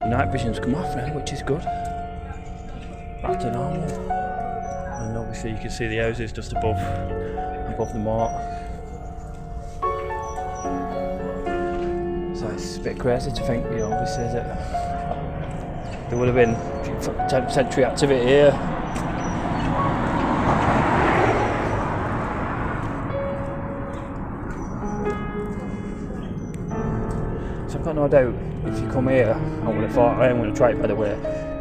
Night vision's come off now, which is good. Back to normal. And obviously you can see the houses just above the moat. So it's a bit crazy to think, obviously that there would have been 10th century activity here. So I've got no doubt if you come here, I would have thought, I am going to try it by the way,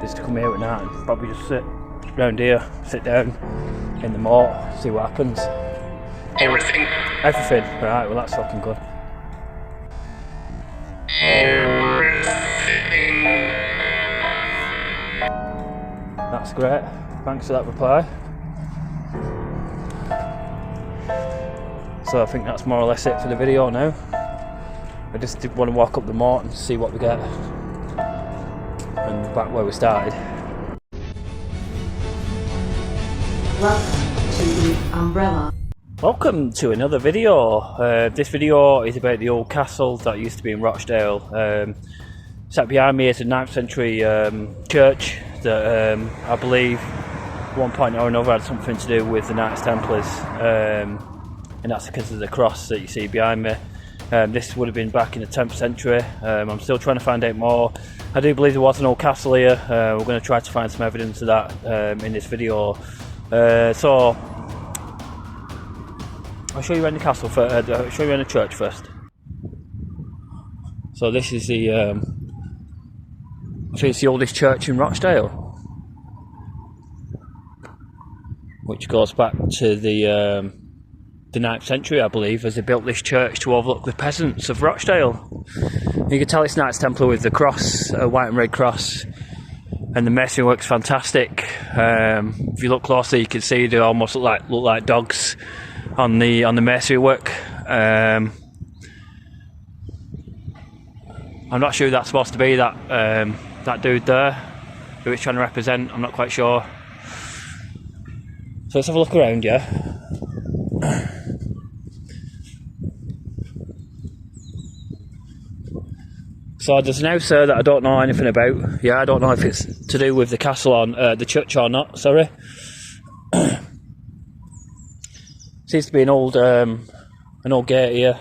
is to come here at night and probably just sit round here, sit down in the moat, see what happens. Everything. Everything, right, well that's fucking good. Everything. That's great, thanks for that reply. So I think that's more or less it for the video now. I just did want to walk up the moat and see what we get. And back where we started. Welcome to the Umbrella. Welcome to another video. This video is about the old castle that used to be in Rochdale. Sat behind me is a 9th century church that I believe at one point or another had something to do with the Knights Templars. And that's because of the cross that you see behind me. This would have been back in the 10th century. I'm still trying to find out more. I do believe there was an old castle here. We're going to try to find some evidence of that in this video. So I'll show you around the castle first. I'll show you around the church first. So this is the I think it's the oldest church in Rochdale, which goes back to the 9th century, I believe, as they built this church to overlook the peasants of Rochdale. You can tell it's Knights Templar with the cross, a white and red cross, and the masonry work's fantastic. If you look closely, you can see they almost look like dogs on the masonry work. I'm not sure who that's supposed to be. That dude there, who it's trying to represent, I'm not quite sure. So let's have a look around, yeah. So there's an house there that I don't know anything about. Yeah, I don't know if it's to do with the castle on the church or not. Sorry. Seems to be an old gate here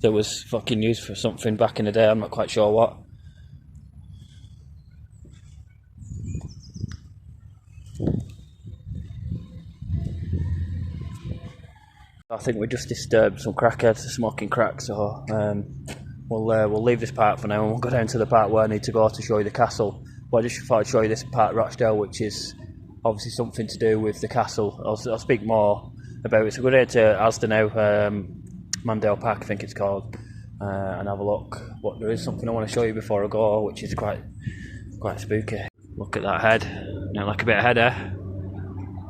that was fucking used for something back in the day. I'm not quite sure what. I think we just disturbed some crackheads smoking crack, so we'll leave this part for now and we'll go down to the part where I need to go to show you the castle. But I just thought I'd show you this part of Rochdale, which is obviously something to do with the castle. I'll speak more about it. So go down to Asda now, Mandale Park I think it's called, and have a look. But there is something I want to show you before I go, which is quite spooky. Look at that head. Now like a bit of head there.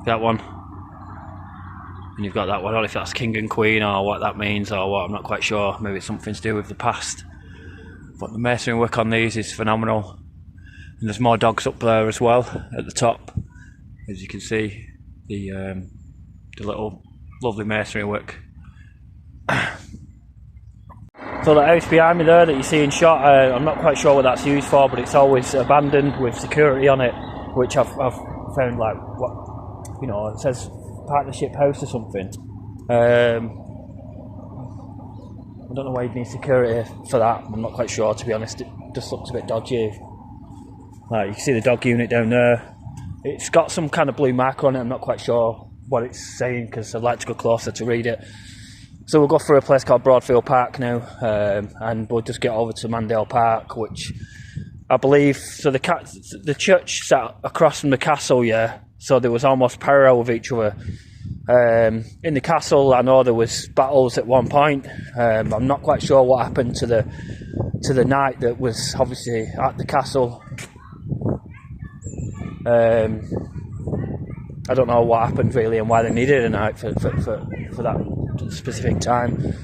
That one. And you've got that one. I don't know if that's king and queen or what that means or what, I'm not quite sure. Maybe it's something to do with the past. But the masonry work on these is phenomenal. And there's more dogs up there as well at the top. As you can see, the little lovely masonry work. So the house behind me there that you see in shot, I'm not quite sure what that's used for, but it's always abandoned with security on it, which I've found like, what, it says partnership house or something. I don't know why you'd need security for that. I'm not quite sure, to be honest. It just looks a bit dodgy. Like you can see the dog unit down there. It's got some kind of blue marker on it. I'm not quite sure what it's saying because I'd like to go closer to read it. So we'll go through a place called Broadfield Park now, and we'll just get over to Mandale Park, which I believe. So the church sat across from the castle, yeah. So there was almost parallel with each other. In the castle, I know there was battles at one point. I'm not quite sure what happened to the knight that was obviously at the castle. I don't know what happened really and why they needed a knight for that specific time.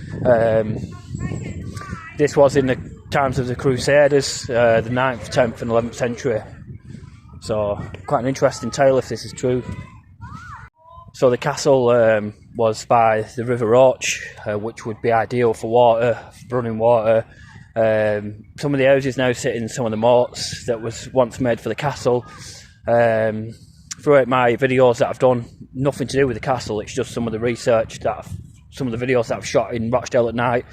This was in the times of the Crusaders, the 9th, 10th and 11th century. So quite an interesting tale if this is true. So the castle was by the River Roch, which would be ideal for water, for running water. Some of the houses now sit in some of the moats that was once made for the castle. Throughout my videos that I've done, nothing to do with the castle, it's just some of the research some of the videos that I've shot in Rochdale at night.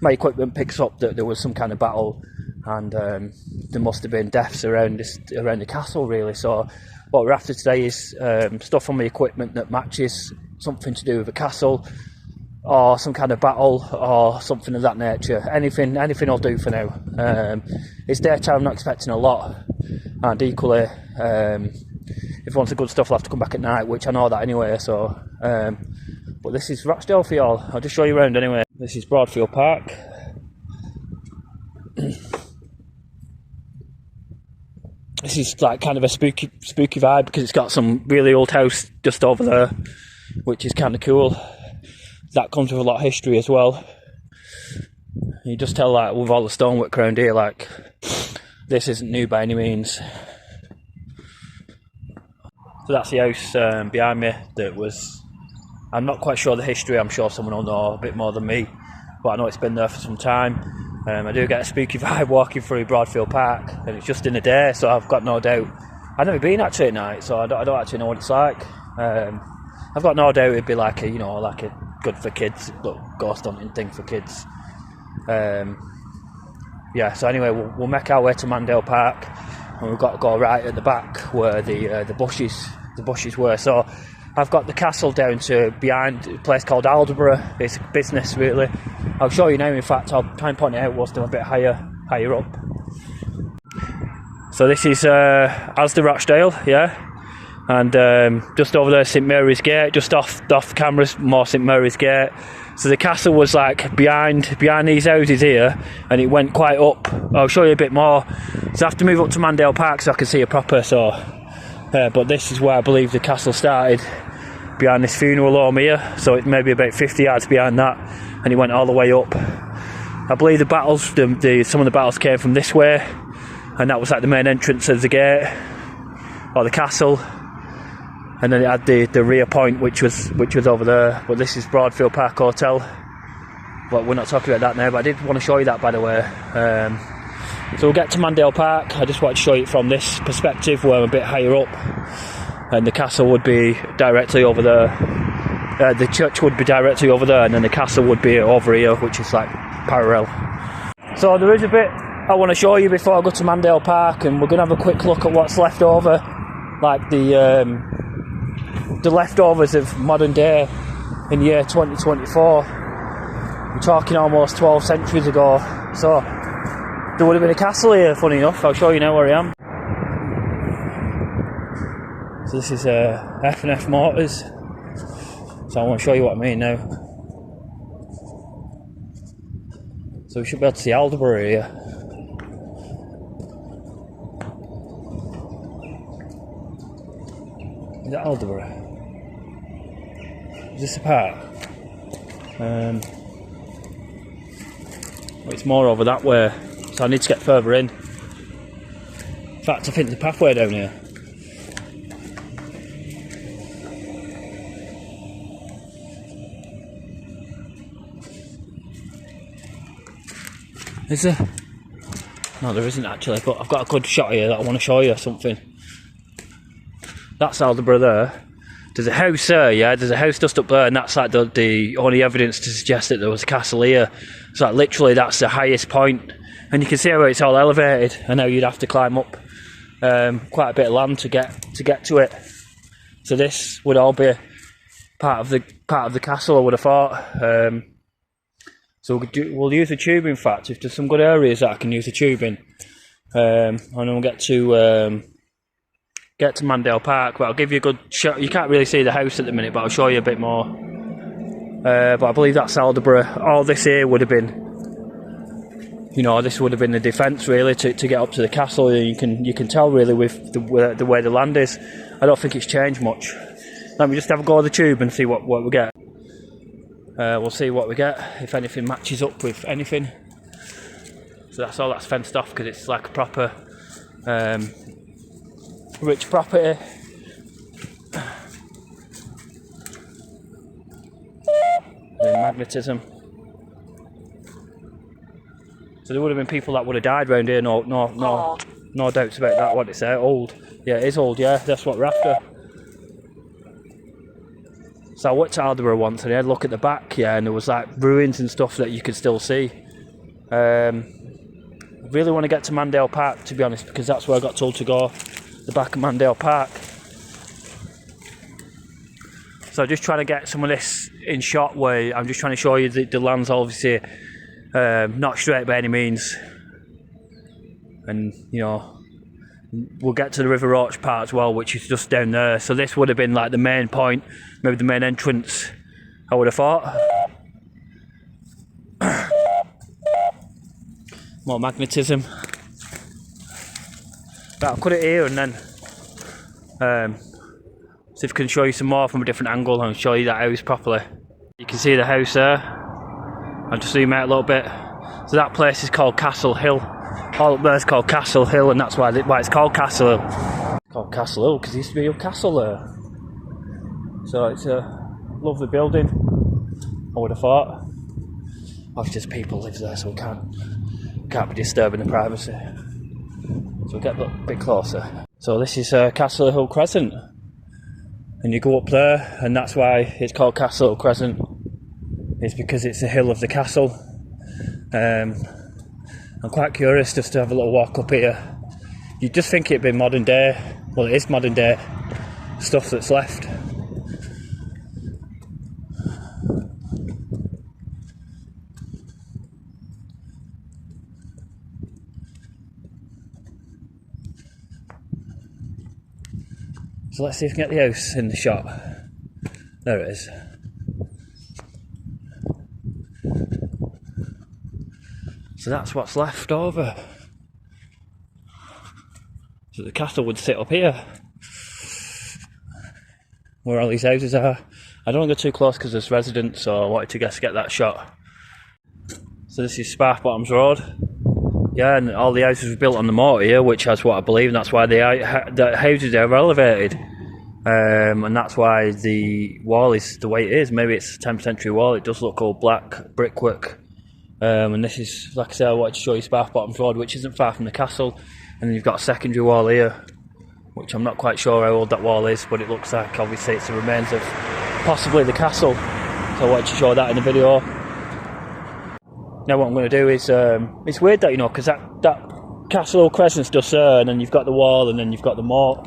My equipment picks up that there was some kind of battle, and there must have been deaths around the castle, really. So what we're after today is stuff on the equipment that matches something to do with the castle, or some kind of battle, or something of that nature. Anything will do for now. It's daytime, I'm not expecting a lot, and equally, if you want the good stuff, I'll have to come back at night, which I know that anyway. So, but this is Rochdale for y'all. I'll just show you around anyway. This is Broadfield Park. This is like kind of a spooky vibe because it's got some really old house just over there, which is kind of cool. That comes with a lot of history as well. You just tell, like, with all the stonework around here, like, this isn't new by any means. So that's the house behind me that was... I'm not quite sure the history, I'm sure someone will know a bit more than me, but I know it's been there for some time. I do get a spooky vibe walking through Broadfield Park, and it's just in the day, so I've got no doubt. I've never been actually at night, so I don't actually know what it's like. I've got no doubt it'd be like a good for kids, ghost hunting thing for kids. Yeah, so anyway, we'll make our way to Mandale Park, and we've got to go right at the back where the bushes were. So I've got the castle down to behind a place called Aledeborugh. It's a business, really. I'll show you now. In fact, I'll try and point it out whilst I'm a bit higher up. So this is Asda Rochdale, yeah. And just over there, St. Mary's Gate, just off cameras, more St. Mary's Gate. So the castle was like behind these houses here, and it went quite up. I'll show you a bit more. So I have to move up to Mandale Park so I can see it proper. So, but this is where I believe the castle started, behind this funeral home here. So it may be about 50 yards behind that, and it went all the way up. I believe the battles, some of the battles came from this way, and that was like the main entrance of the gate, or the castle. And then it had the rear point, which was over there. But this is Broadfield Park Hotel. But we're not talking about that now. But I did want to show you that, by the way. So we'll get to Mandale Park. I just want to show you from this perspective, where I'm a bit higher up, and the castle would be directly over there. The church would be directly over there, and then the castle would be over here, which is like parallel. So there is a bit I want to show you before I go to Mandale Park, and we're going to have a quick look at what's left over, like the leftovers of modern day in the year 2024. We're talking almost 12 centuries ago. So there would have been a castle here, funny enough. I'll show you now where I am. So this is F&F Motors. So I want to show you what I mean now. So we should be able to see Aledeborugh here. Is that Aledeborugh? Is this a park? Well, it's more over that way, so I need to get further in. In fact, I think there's a pathway down here. Is there? No, there isn't actually, but I've got a good shot here that I want to show you something. That's Aledeborugh there. There's a house there, yeah, there's a house just up there, and that's like the only evidence to suggest that there was a castle here. So like, literally that's the highest point, and you can see how it's all elevated, and how you'd have to climb up quite a bit of land to get to it. So this would all be part of the castle, I would have thought. So we'll use the tube. In fact, if there's some good areas that I can use the tube in, and then we'll get to Mandale Park. But I'll give you a good shot. You can't really see the house at the minute, but I'll show you a bit more. But I believe that's Aledeborugh. All this here would have been, this would have been the defence really to get up to the castle. You can tell really with the way the land is. I don't think it's changed much. Let me just have a go of the tube and see what we get. We'll see what we get, if anything matches up with anything. So that's all that's fenced off, because it's like a proper rich property. The magnetism. So there would have been people that would have died round here. No doubts about that. What it's old. Yeah, it is old. Yeah, that's what we're after. So I went to Aledeborugh once and I had a look at the back, yeah, and there was like ruins and stuff that you could still see. I really want to get to Mandale Park, to be honest, because that's where I got told to go, the back of Mandale Park. So just trying to get some of this in shot where I'm just trying to show you that the land's obviously not straight by any means. And, you know, we'll get to the River Roach part as well, which is just down there. So this would have been like the main point, maybe the main entrance, I would have thought. More magnetism. But I'll cut it here and then see if I can show you some more from a different angle and show you that house properly. You can see the house there. I'll just zoom out a little bit. So that place is called Castle Hill. All up there is called Castle Hill, and that's why it's called Castle Hill. It's called Castle Hill because there used to be a castle there. So it's a lovely building, I would have thought. Obviously just people live there, so we can't be disturbing the privacy. So we'll get a bit closer. So this is Castle Hill Crescent. And you go up there, and that's why it's called Castle Hill Crescent. It's because it's the hill of the castle. I'm quite curious just to have a little walk up here. You'd just think it'd be modern day. Well, it is modern day stuff that's left. So let's see if we can get the house in the shot. There it is. So that's what's left over. So the castle would sit up here, where all these houses are. I don't want to go too close because there's residents, so I wanted to get that shot. So this is Spark Bottoms Road. Yeah, and all the houses were built on the moat here, which is what I believe, and that's why the houses are elevated. And that's why the wall is the way it is. Maybe it's a 10th century wall. It does look all black brickwork. And this is, like I said, I wanted to show you Spark Bottoms Road, which isn't far from the castle. And then you've got a secondary wall here, which I'm not quite sure how old that wall is, but it looks like obviously it's the remains of possibly the castle. So I wanted to show that in the video. Now what I'm going to do is, it's weird that, you know, because that Castle Hill Crescent's just there, and then you've got the wall, and then you've got the moat.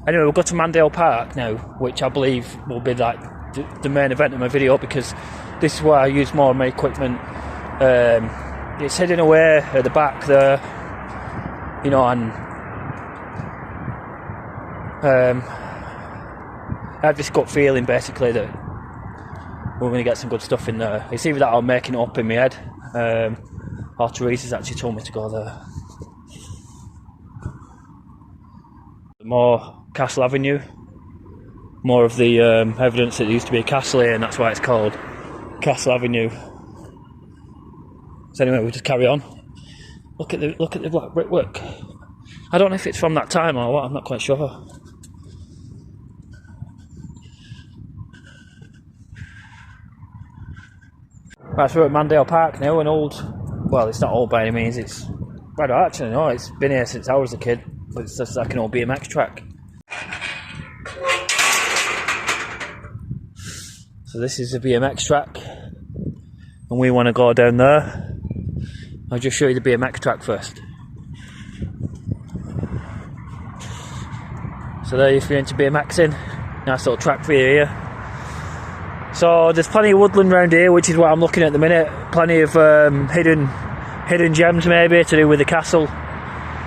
Anyway, we'll go to Mandale Park now, which I believe will be like the main event of my video, because this is where I use more of my equipment. It's hidden away at the back there, you know, and I have this gut feeling basically that we're going to get some good stuff in there. It's either that or I'm making it up in my head, or Teresa's actually told me to go there. More Castle Avenue, more of the evidence that there used to be a castle here, and that's why it's called Castle Avenue. So anyway, we'll just carry on. Look at the black brickwork. I don't know if it's from that time or what. I'm not quite sure. Right, so we're at Mandale Park now. An old, well, it's not old by any means. It's right. Actually, no, it's been here since I was a kid. But it's just like an old BMX track. So this is a BMX track, and we want to go down there. I'll just show you the BMX track first. So there, if you're into BMXing, nice little track for you here. So there's plenty of woodland around here, which is what I'm looking at the minute. Plenty of hidden gems maybe to do with the castle.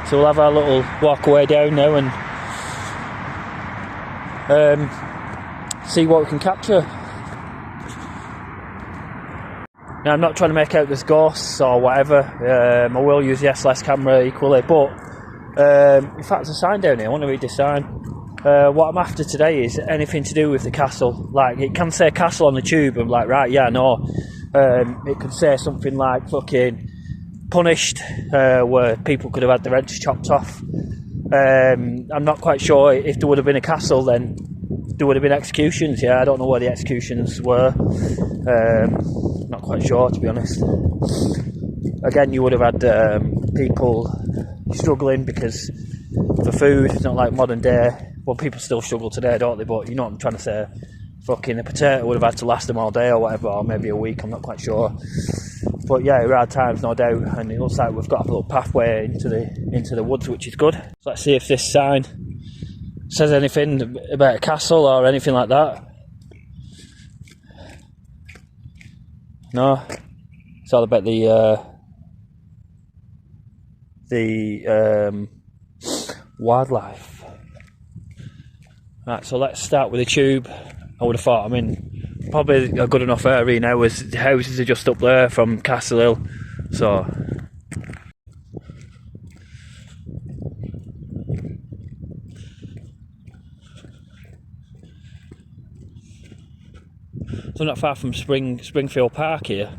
So we'll have our little walk away down now and see what we can capture. Now I'm not trying to make out there's ghosts or whatever. I will use the SLS camera equally, but in fact there's a sign down here. I want to read this sign. What I'm after today is anything to do with the castle. Like, it can say castle on the tube. I'm like, right, yeah, no. It could say something like fucking punished, where people could have had their heads chopped off. I'm not quite sure if there would have been a castle, then there would have been executions. Yeah, I don't know where the executions were. Not quite sure, to be honest. again, you would have had people struggling because for food. It's not like modern day. Well, people still struggle today, don't they? But you know what I'm trying to say. Fucking a potato would have had to last them all day or whatever, or maybe a week, I'm not quite sure. But yeah, we're hard times, no doubt, and it looks like we've got a little pathway into the woods, which is good. So let's see if this sign says anything about a castle or anything like that. No, it's all about the wildlife. Right, so let's start with the tube. I would have thought I'm in probably a good enough area now, as the houses are just up there from Castle Hill, so not far from Springfield Park here.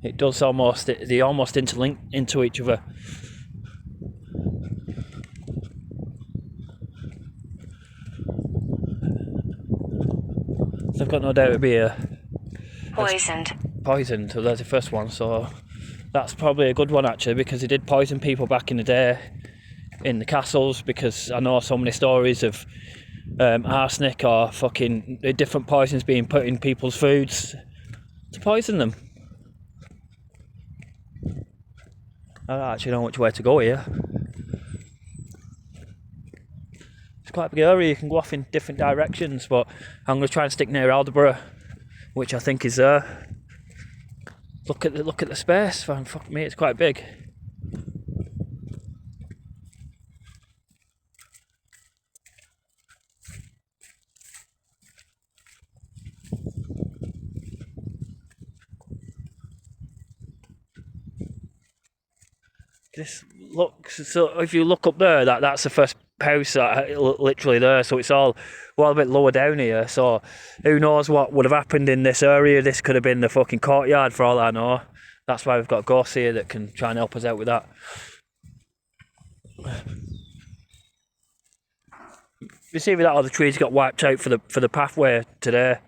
It does they almost interlink into each other. So I've got no doubt it'll be poisoned, so there's the first one, so that's probably a good one actually, because they did poison people back in the day in the castles, because I know so many stories of arsenic or fucking different poisons being put in people's foods to poison them. I don't actually know which way to go here. It's quite a big area, you can go off in different directions, but I'm going to try and stick near Aledeborugh, which I think is there. Look at the space, man. Fuck me, it's quite big. This looks, so if you look up there, that's the first house literally there, so it's all a bit lower down here, so who knows what would have happened in this area. This could have been the fucking courtyard for all I know. That's why we've got ghosts here that can try and help us out with that. You see that all the trees got wiped out for the pathway today.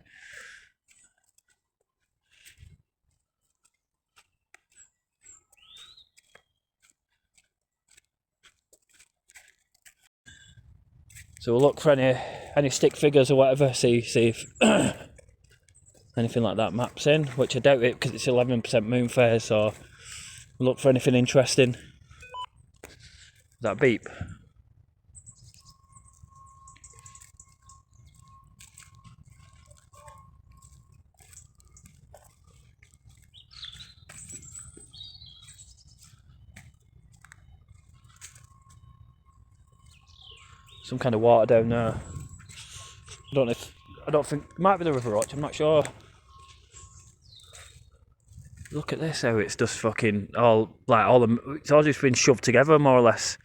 So we'll look for any stick figures or whatever, see if anything like that maps in, which I doubt it because it's 11% moon phase, so we'll look for anything interesting. That beep. Some kind of water down there. I don't think it might be the River Roch, I'm not sure. Look at this, how it's just fucking it's all just been shoved together more or less.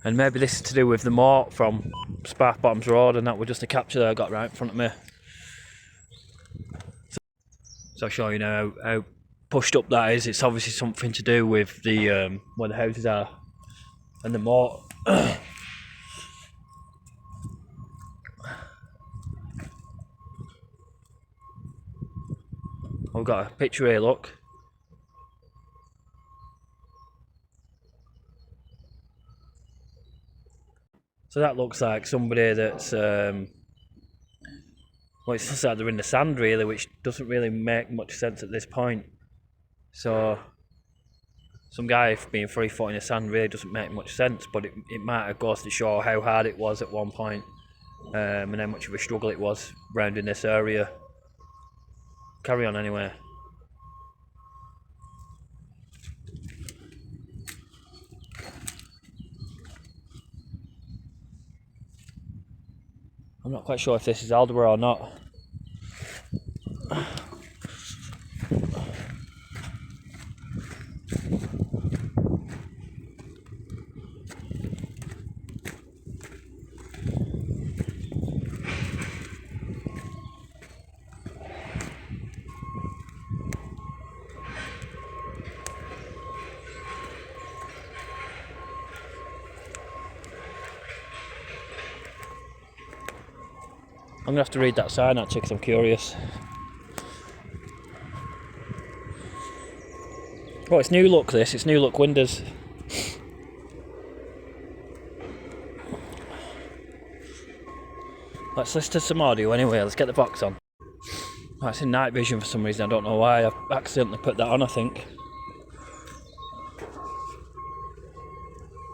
And maybe this is to do with the moat from Spark Bottoms Road, and that was just a capture that I got right in front of me. So I'll show you now how pushed up that is. It's obviously something to do with the where the houses are and the moat. I've got a picture here, look. So that looks like somebody that's well, it's just like they're in the sand really, which doesn't really make much sense at this point. So some guy being 3 foot in the sand really doesn't make much sense, but it might have goes to show how hard it was at one point, and how much of a struggle it was round in this area. Carry on anyway. I'm not quite sure if this is Aledeborugh or not. I'm going to have to read that sign actually because I'm curious. Oh, it's new look this, it's new look windows. Let's listen to some audio anyway, let's get the box on. Oh, it's in night vision for some reason, I don't know why, I've accidentally put that on I think.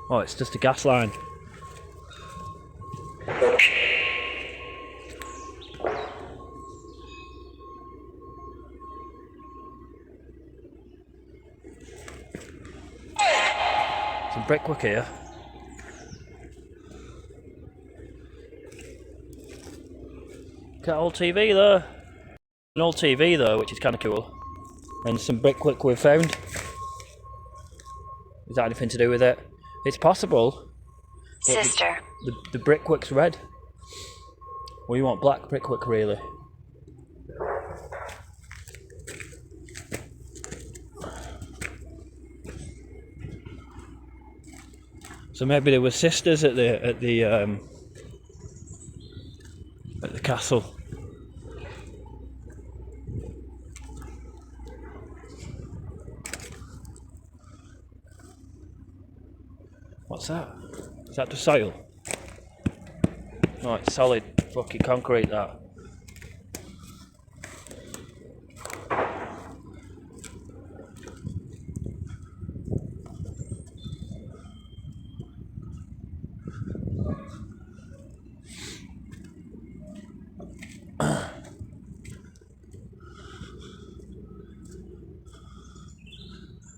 Oh, it's just a gas line. Some brickwork here. Got old TV there. An old TV though, which is kind of cool. And some brickwork we've found. Is that anything to do with it? It's possible. Sister. The brickwork's red. Well, you want black brickwork really. So maybe there were sisters at the castle. What's that? Is that the soil? No, it's solid fucking concrete that.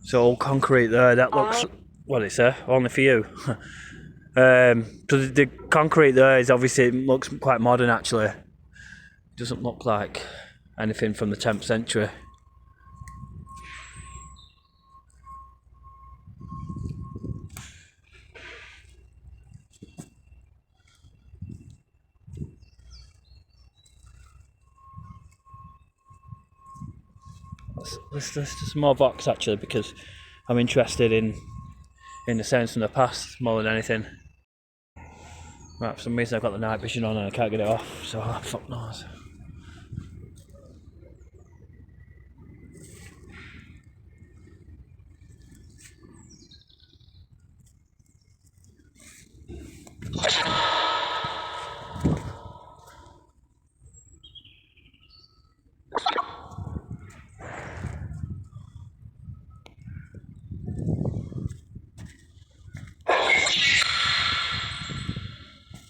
So all concrete there, that looks, what did it say? Only for you. So the concrete there is obviously, it looks quite modern actually. It doesn't look like anything from the 10th century. Let's do some more box actually because I'm interested in the sounds from the past more than anything. Right, for some reason I've got the night vision on and I can't get it off, so fuck knows.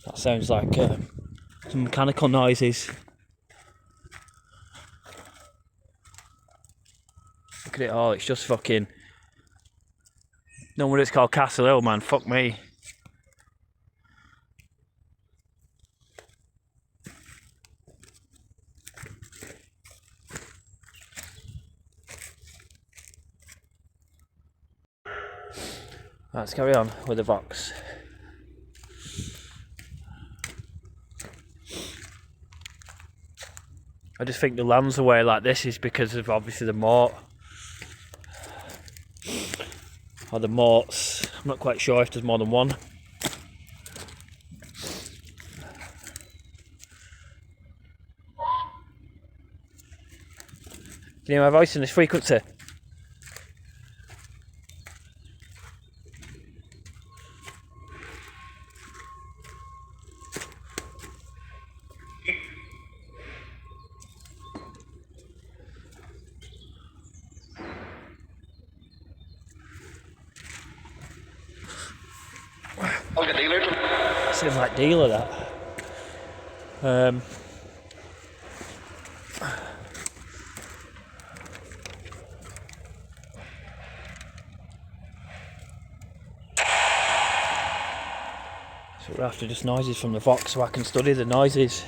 That sounds like some mechanical noises. Look at it all, it's just fucking... No wonder it's called Castle Hill, man, fuck me. Right, let's carry on with the box. I just think the land's away like this is because of obviously the moat. Or the moats. I'm not quite sure if there's more than one. Can you hear my voice in this frequency? Seems like dealer that. So we're after just noises from the box so I can study the noises.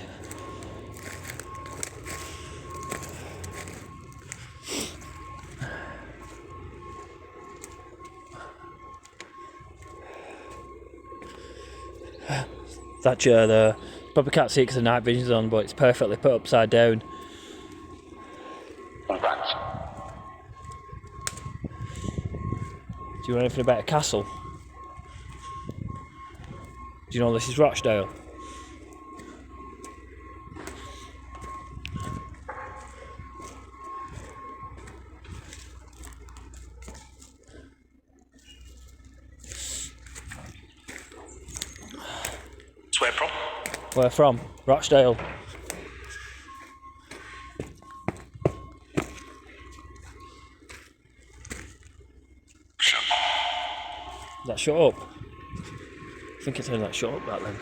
That chair there, probably can't see it because the night vision's on, but it's perfectly put upside down. Do you know anything about a castle? Do you know this is Rochdale? Where from? Rochdale. Is that shut up? I think it's only like shut up that then.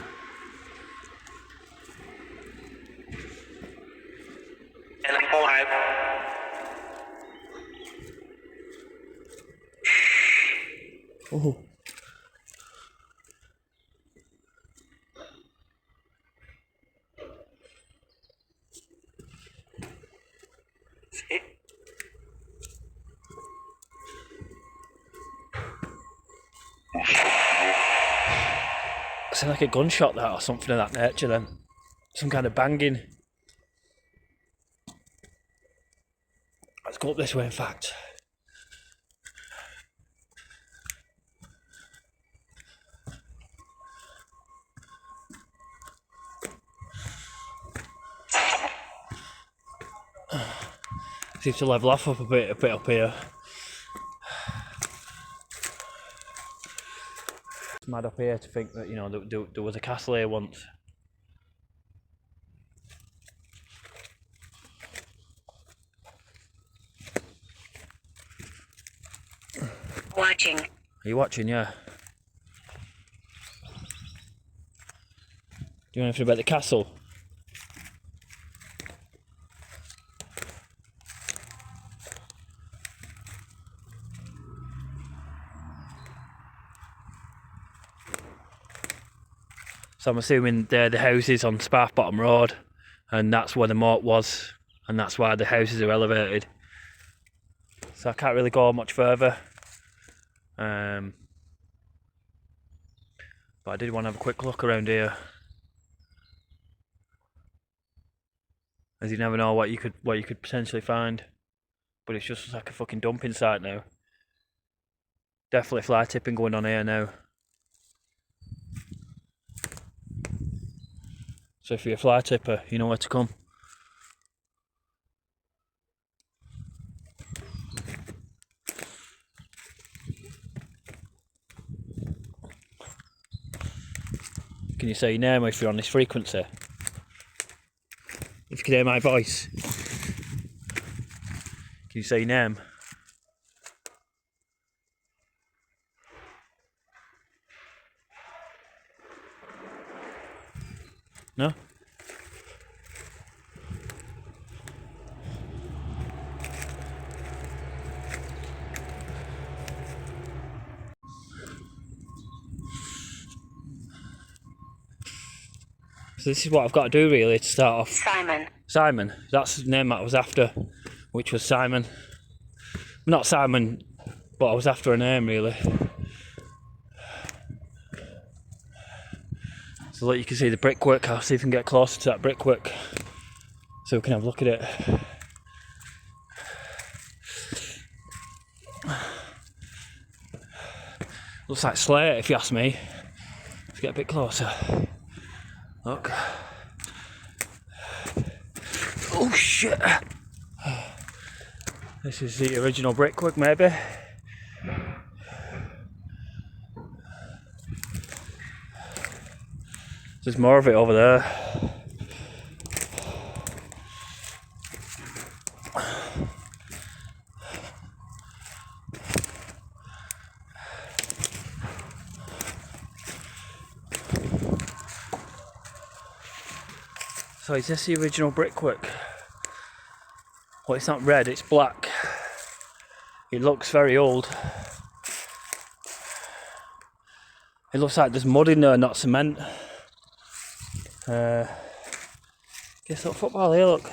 Oh. It's like a gunshot that or something of that nature then. Some kind of banging. Let's go up this way in fact. Seems to level off up a bit up here. It's mad up here to think that, you know, there was a castle here once. Watching. Are you watching? Yeah. Do you know anything about the castle? So I'm assuming they're the houses on Sparkbottom Road, and that's where the moat was, and that's why the houses are elevated. So I can't really go much further. But I did want to have a quick look around here, as you never know what you could potentially find. But it's just like a fucking dumping site now. Definitely fly tipping going on here now. So if you're a fly tipper, you know where to come. Can you say your name if you're on this frequency? If you can hear my voice. Can you say your name? No? So this is what I've got to do really to start off. Simon. Simon, that's the name that I was after, which was Simon. Not Simon, but I was after a name really. So look, you can see the brickwork. I'll see if we can get closer to that brickwork so we can have a look at it. Looks like slate if you ask me. Let's get a bit closer. Look. Oh shit! This is the original brickwork maybe. There's more of it over there. So is this the original brickwork? Well, it's not red, it's black. It looks very old. It looks like there's mud in there, not cement. Guess that football here, look.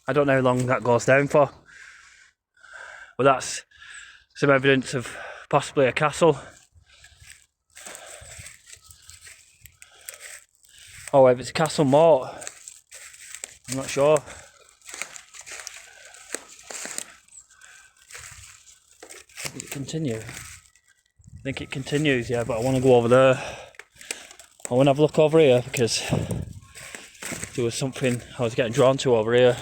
I don't know how long that goes down for. But that's some evidence of possibly a castle. Oh, if it's a castle moat, I'm not sure. Does it continue? I think it continues, yeah, but I want to go over there. I want to have a look over here because there was something I was getting drawn to over here.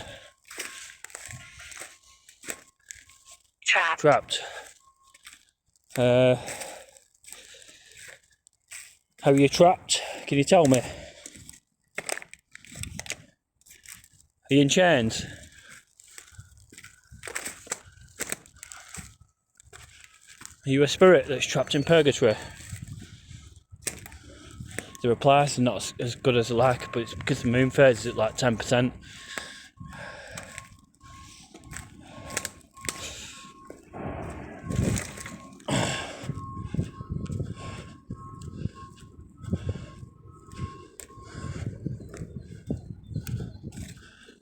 Trapped. Trapped. How are you trapped? Can you tell me? Are you in chains? Are you a spirit that's trapped in purgatory? The replies are not as good as I like, but it's because the moon phase is at like 10%.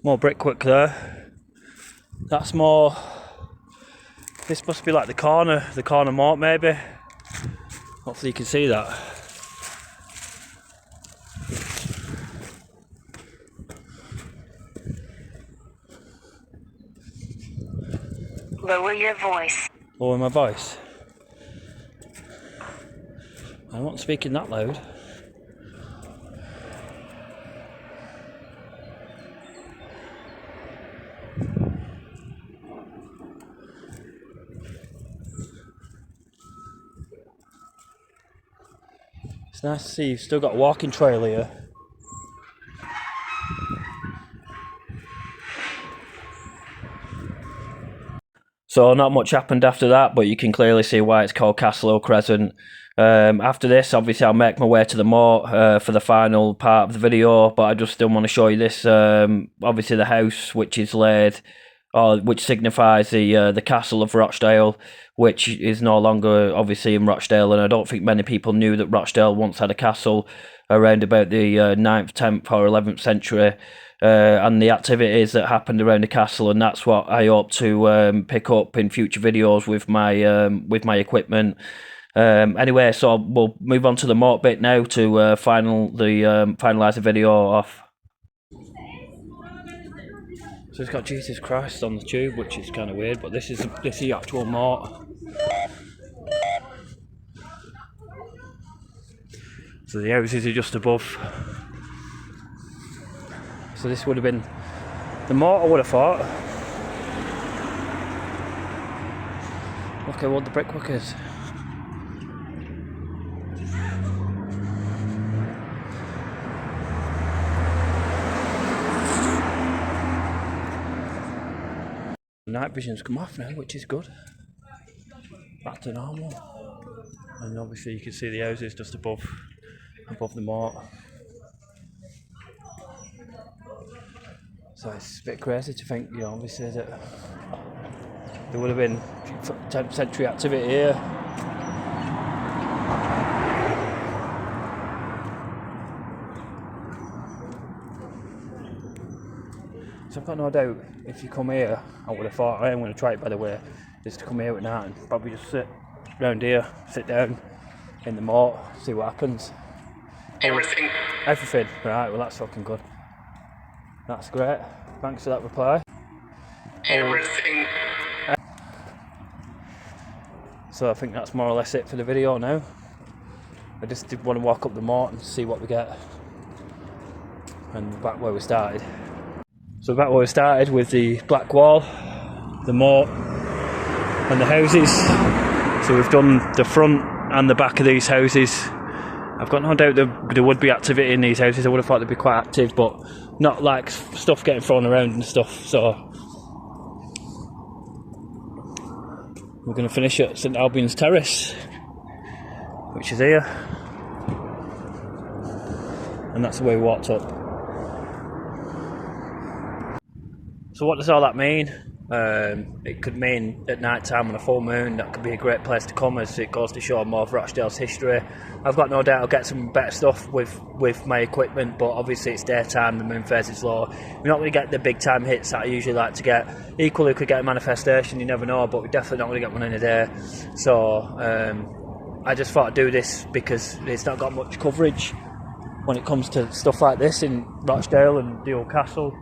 More brickwork there. That's more. This must be like the corner mort maybe. Hopefully you can see that. Lower your voice. Lower my voice. I'm not speaking that loud. It's nice to see you've still got a walking trail here. So not much happened after that, but you can clearly see why it's called Castle Hill Crescent. After this, obviously I'll make my way to the moat for the final part of the video, but I just still want to show you this, obviously the house which is laid, or which signifies the castle of Rochdale, which is no longer obviously in Rochdale, and I don't think many people knew that Rochdale once had a castle around about the 9th, 10th or 11th century. And the activities that happened around the castle, and that's what I hope to pick up in future videos with my equipment. Anyway, so we'll move on to the moat bit now to finalise the video off. So it's got Jesus Christ on the tube, which is kind of weird, but this is the actual moat. So the houses are just above. So this would have been the moat, I would have thought. Look how old the brickwork is. Night vision's come off now, which is good. Back to normal. And obviously you can see the houses just above the moat. So it's a bit crazy to think, you know, obviously that there would have been 10th century activity here. So I've got no doubt if you come here, I would have thought, I am going to try it by the way, is to come here at night and probably just sit round here, sit down in the moat, see what happens. Everything. Everything, right, well that's fucking good. That's great. Thanks for that reply. Everything. So I think that's more or less it for the video now. I just did want to walk up the moat and see what we get. And back where we started. So back where we started with the black wall, the moat and the houses. So we've done the front and the back of these houses. I've got no doubt there would be activity in these houses. I would have thought they'd be quite active, but not like stuff getting thrown around and stuff. So we're going to finish at St. Albion's Terrace, which is here, and that's the way we walked up. So what does all that mean? It could mean at night time on a full moon that could be a great place to come, as it goes to show more of Rochdale's history. I've got no doubt I'll get some better stuff with my equipment, but obviously it's daytime, the moon phase is low. We're not going to get the big time hits that I usually like to get. Equally we could get a manifestation, you never know, but we're definitely not going to get one in a day. So I just thought I'd do this because it's not got much coverage when it comes to stuff like this in Rochdale and the old castle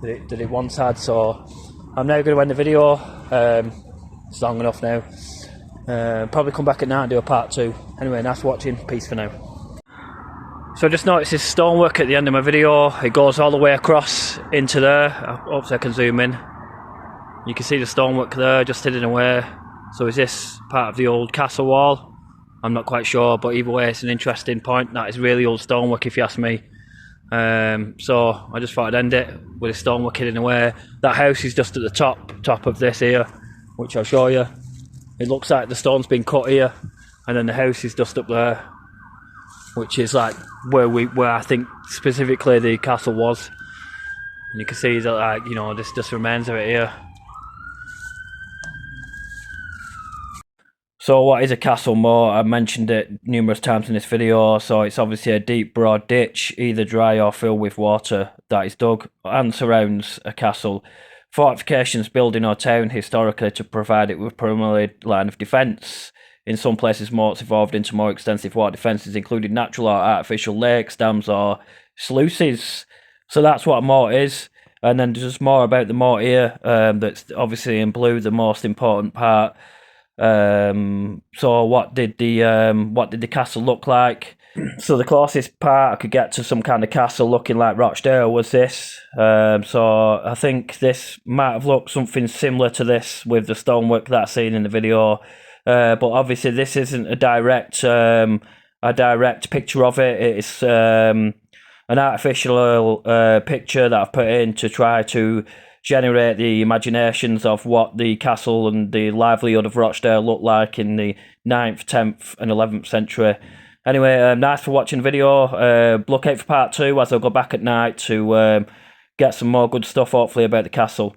that it once had. So I'm now going to end the video. It's long enough now. Probably come back at night and do a part 2. Anyway, nice watching. Peace for now. So I just noticed this stonework at the end of my video. It goes all the way across into there. Hopefully I can zoom in. You can see the stonework there just hidden away. So is this part of the old castle wall? I'm not quite sure, but either way, it's an interesting point. That is really old stonework, if you ask me. So I just thought I'd end it with a stonework hidden away. That house is just at the top of this here, which I'll show you. It looks like the stone's been cut here, and then the house is just up there, which is like where I think specifically the castle was. And you can see that, like, you know, this just remains of it here. So what is a castle moat? I've mentioned it numerous times in this video. So it's obviously a deep, broad ditch, either dry or filled with water, that is dug and surrounds a castle. Fortifications, building or town historically to provide it with primary line of defence. In some places, moats evolved into more extensive water defences, including natural or artificial lakes, dams or sluices. So that's what a moat is. And then there's more about the moat here, that's obviously in blue, the most important part. So what did the castle look like? So the closest part I could get to some kind of castle looking like Rochdale was this. So I think this might have looked something similar to this with the stonework that I've seen in the video. But obviously this isn't a direct picture of it. It's an artificial picture that I've put in to try to generate the imaginations of what the castle and the livelihood of Rochdale looked like in the 9th, 10th and 11th century. Anyway, nice for watching the video. Look out for part 2 as I'll go back at night to get some more good stuff, hopefully, about the castle.